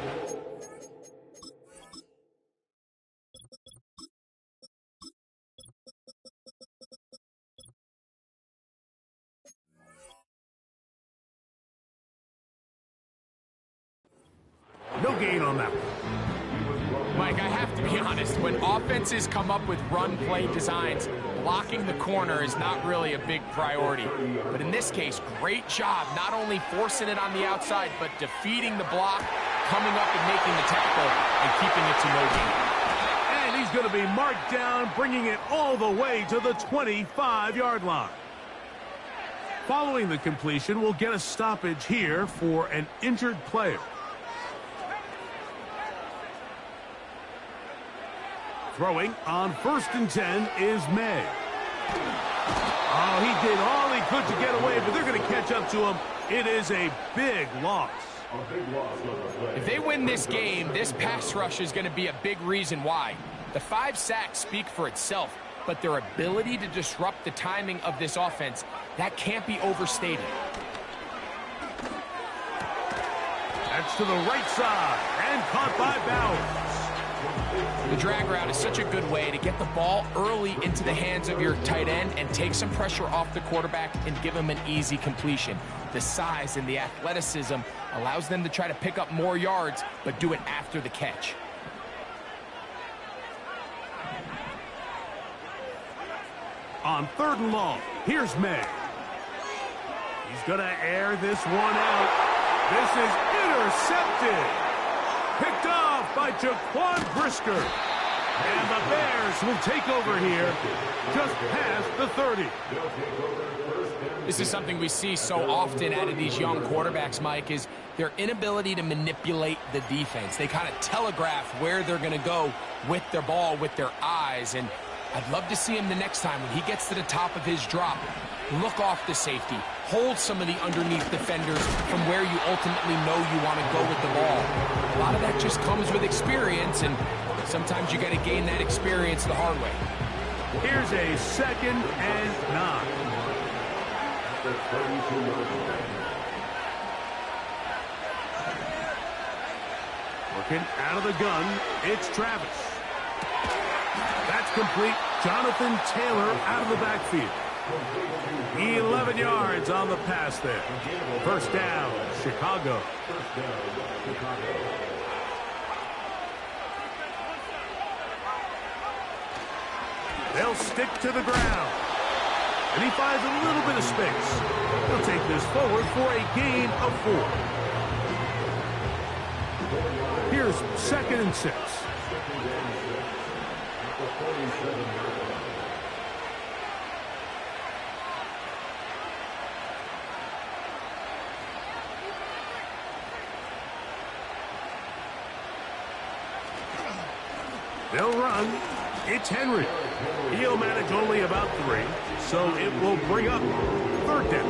No gain on that one. Mike, I have to be honest, when offenses come up with run play designs, blocking the corner is not really a big priority. But in this case, great job not only forcing it on the outside, but defeating the block, coming up and making the tackle, and keeping it to no gain. And he's going to be marked down, bringing it all the way to the 25-yard line. Following the completion, we'll get a stoppage here for an injured player. Throwing on 1st and 10 is May. Oh, he did all he could to get away, but they're going to catch up to him. It is a big loss. If they win this game, this pass rush is going to be a big reason why. The 5 sacks speak for itself, but their ability to disrupt the timing of this offense, that can't be overstated. That's to the right side, and caught by Bowers. The drag route is such a good way to get the ball early into the hands of your tight end and take some pressure off the quarterback and give him an easy completion. The size and the athleticism allows them to try to pick up more yards, but do it after the catch. On 3rd and long, here's May. He's going to air this one out. This is intercepted. Picked off by Jaquan Brisker. And the Bears will take over here just past the 30. This is something we see so often out of these young quarterbacks, Mike, is their inability to manipulate the defense. They kind of telegraph where they're going to go with their ball, with their eyes. And I'd love to see him the next time when he gets to the top of his drop. Look off the safety. Hold some of the underneath defenders from where you ultimately know you want to go with the ball. A lot of that just comes with experience, and sometimes you got to gain that experience the hard way. Here's a 2nd and 9. Working out of the gun, it's Travis. That's complete. Jonathan Taylor out of the backfield. 11 yards on the pass there. First down, Chicago. They'll stick to the ground. And he finds a little bit of space. He'll take this forward for a gain of 4. Here's 2nd and 6. They'll run. It's Henry. He'll manage only about 3, so it will bring up 3rd down.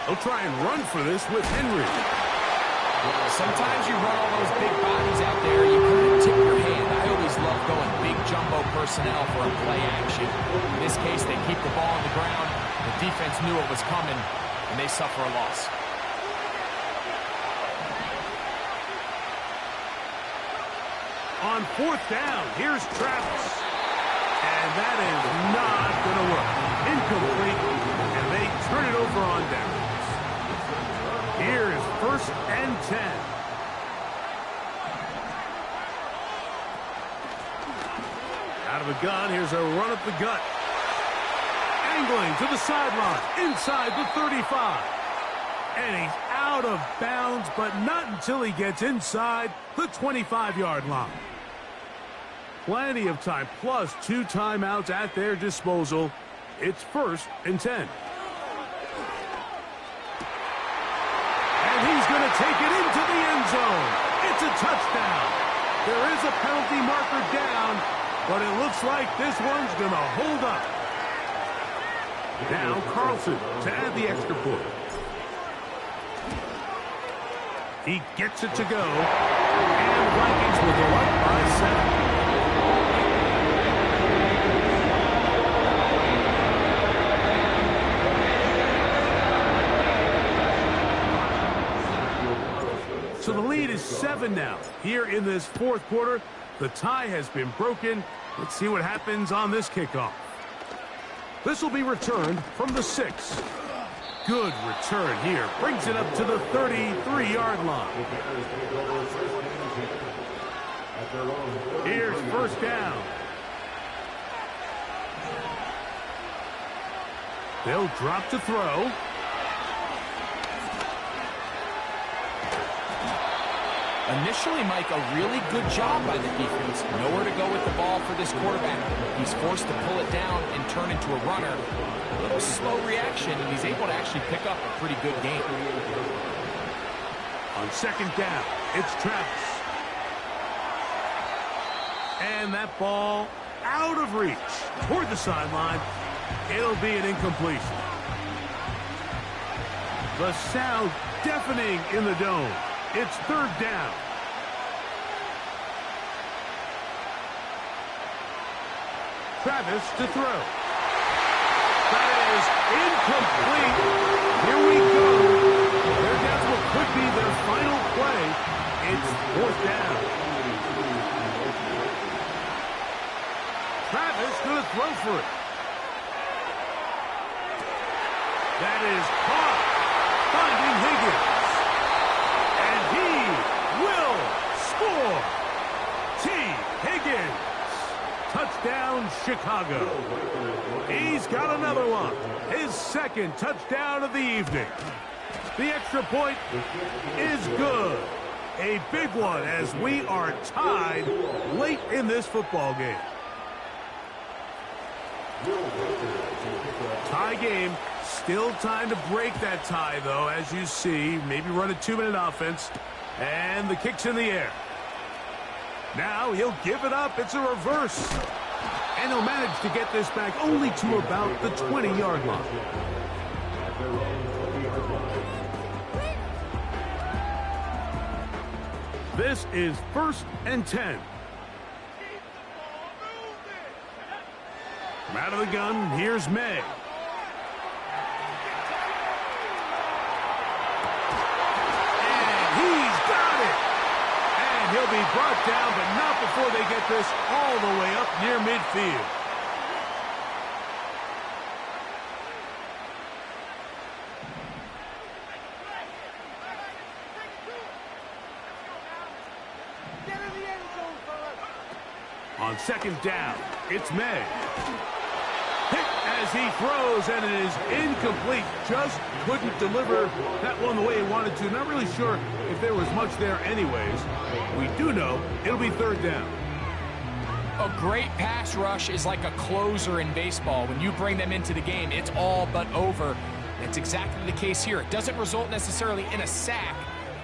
They'll try and run for this with Henry. Sometimes you run all those big bodies out there, you kind of tip your hand. I always love going big jumbo personnel for a play action. In this case, they keep the ball on the ground. The defense knew it was coming, and they suffer a loss. On 4th down, here's Travis. And that is not going to work. Incomplete, and they turn it over on downs. Here is 1st and 10. Out of the gun, here's a run up the gut. Angling to the sideline, inside the 35. And he's out of bounds, but not until he gets inside the 25-yard line. Plenty of time, plus 2 timeouts at their disposal. It's 1st and 10. And he's going to take it into the end zone. It's a touchdown. There is a penalty marker down, but it looks like this one's going to hold up. Now Carlson to add the extra point. He gets it to go, and the Vikings will go up by 7. So the lead is 7 now. Here in this 4th quarter, the tie has been broken. Let's see what happens on this kickoff. This will be returned from the 6. Good return here. Brings it up to the 33-yard line. Here's 1st down. They'll drop to throw. Initially, Mike, a really good job by the defense. Nowhere to go with the ball for this quarterback. He's forced to pull it down and turn into a runner. A little slow reaction, and he's able to actually pick up a pretty good game. On 2nd down, it's Travis. And that ball out of reach toward the sideline. It'll be an incompletion. The sound deafening in the dome. It's 3rd down. Travis to throw. That is incomplete. Here we go. Their guess what could be their final play. It's 4th down. Travis going to throw for it. That is caught. Finding Higgins. Will score. T. Higgins. Touchdown, Chicago. He's got another one. His 2nd touchdown of the evening. The extra point is good. A big one as we are tied late in this football game. Tie game. Still time to break that tie, though, as you see. Maybe run a 2-minute offense. And the kick's in the air. Now he'll give it up. It's a reverse. And he'll manage to get this back only to about the 20-yard line. This is 1st and 10. From out of the gun, here's May. he'll be brought down, but not before they get this all the way up near midfield. On second down, it's May. Hit as he throws, and it is incomplete. Just couldn't deliver that one the way he wanted to. Not really sure if there was much there anyways. We do know it'll be third down. A great pass rush is like a closer in baseball. When you bring them into the game, it's all but over. That's exactly the case here. It doesn't result necessarily in a sack,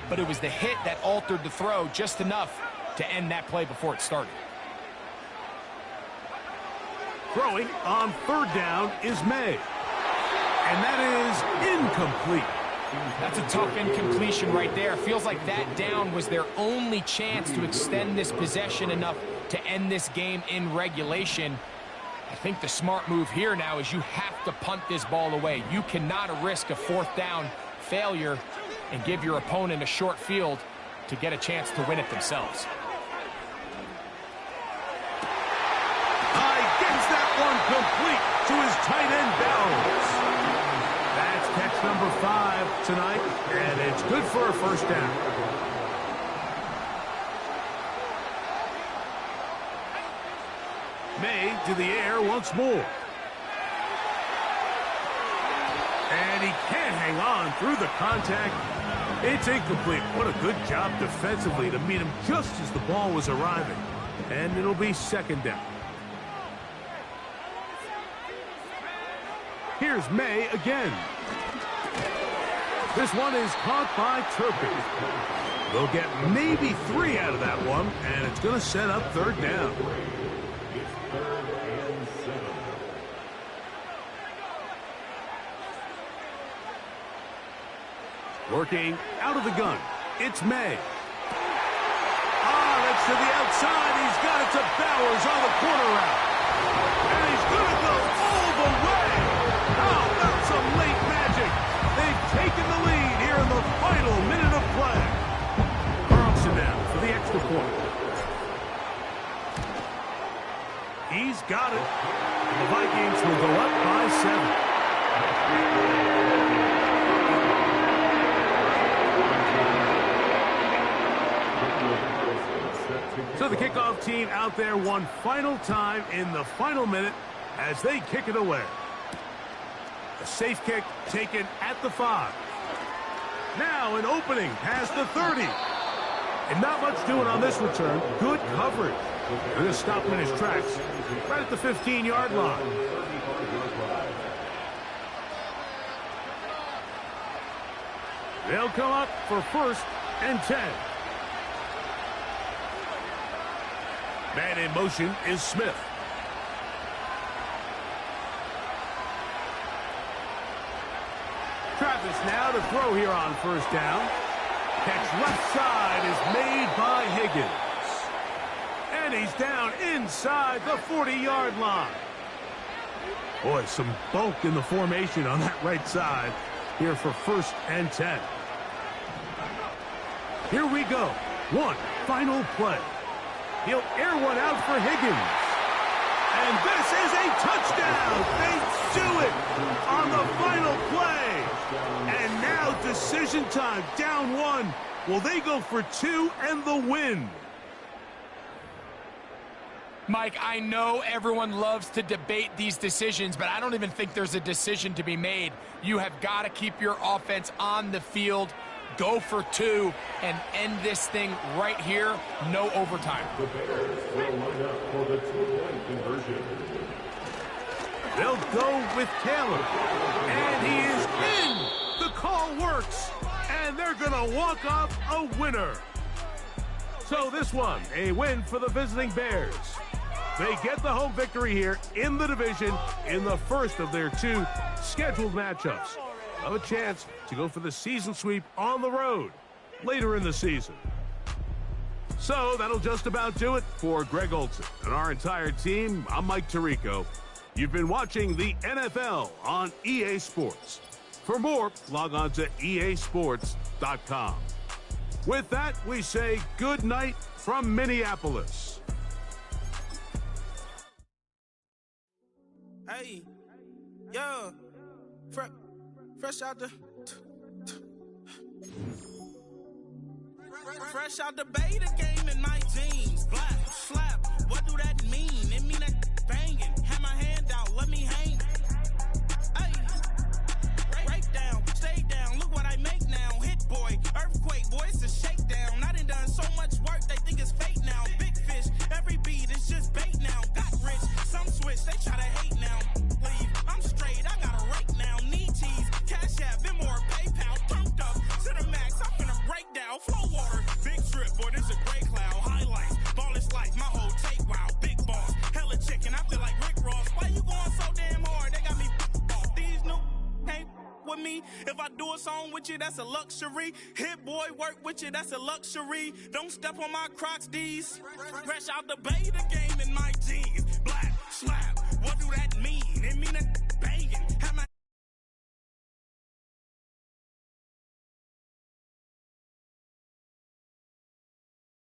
but it was the hit that altered the throw just enough to end that play before it started. Throwing on third down is May. And that is incomplete. That's a tough incompletion right there. Feels like that down was their only chance to extend this possession enough to end this game in regulation. I think the smart move here now is you have to punt this ball away. You cannot risk a fourth down failure and give your opponent a short field to get a chance to win it themselves. Complete to his tight end Bells. That's catch number 5 tonight, and it's good for a first down. May to the air once more. And he can't hang on through the contact. It's incomplete. What a good job defensively to meet him just as the ball was arriving. And it'll be second down. Here's May again. This one is caught by Turpin. They'll get maybe 3 out of that one, and it's going to set up third down. It's 3rd and 7. Working out of the gun, it's May. That's to the outside. He's got it to Bowers on the corner route. And he's going to go all the way. How about some late magic? They've taken the lead here in the final minute of play. Carlson down for the extra point. He's got it. The Vikings will go up by 7. So the kickoff team out there one final time in the final minute as they kick it away. A safe kick taken at the 5. Now an opening past the 30. And not much doing on this return. Good coverage. They're going to stop him in his tracks right at the 15-yard line. They'll come up for 1st and 10. Man in motion is Smith. Travis now to throw here on 1st down. Catch left side is made by Higgins. And he's down inside the 40-yard line. Boy, some bulk in the formation on that right side here for 1st and 10. Here we go. One final play. He'll air one out for Higgins. And this is a touchdown. They do it on the final play. And now decision time. Down 1. Will they go for 2 and the win? Mike, I know everyone loves to debate these decisions, but I don't even think there's a decision to be made. You have got to keep your offense on the field, go for 2, and end this thing right here. No overtime. The Bears will line up for the 2-point conversion. They'll go with Taylor. And he is in. The call works. And they're going to walk off a winner. So this one, a win for the visiting Bears. They get the home victory here in the division in the first of their 2 scheduled matchups. Have a chance to go for the season sweep on the road later in the season. So that'll just about do it for Greg Olsen and our entire team. I'm Mike Tirico. You've been watching the NFL on EA Sports. For more, log on to easports.com. With that, we say good night from Minneapolis. Hey, yo, fresh out the fresh out the beta game in my jeans. Black slap, what do that mean? It mean that banging. Have my hand out, let me hang. Hey, break down, stay down. Look what I make now. Hit boy, earthquake, boy, it's a shakedown. I done so much work, they think it's fake now. Big fish, every beat is just bait now. Got rich, some switch, they try to hate now. Leave, I'm straight, I got a rake now. Need cheese, cash app, Venmo or PayPal. Pumped up to the max, I'm finna break down. Flow water, big trip, boy, this a gray cloud. Highlights, ball is life, my whole take, wow. Big boss, hella chicken, I feel like Rick Ross. Why you going so damn hard? They got me off. These new can't with me. If I do a song with you, that's a luxury. Hit boy, work with you, that's a luxury. Don't step on my Crocs, D's. Fresh out the beta game in my jeans.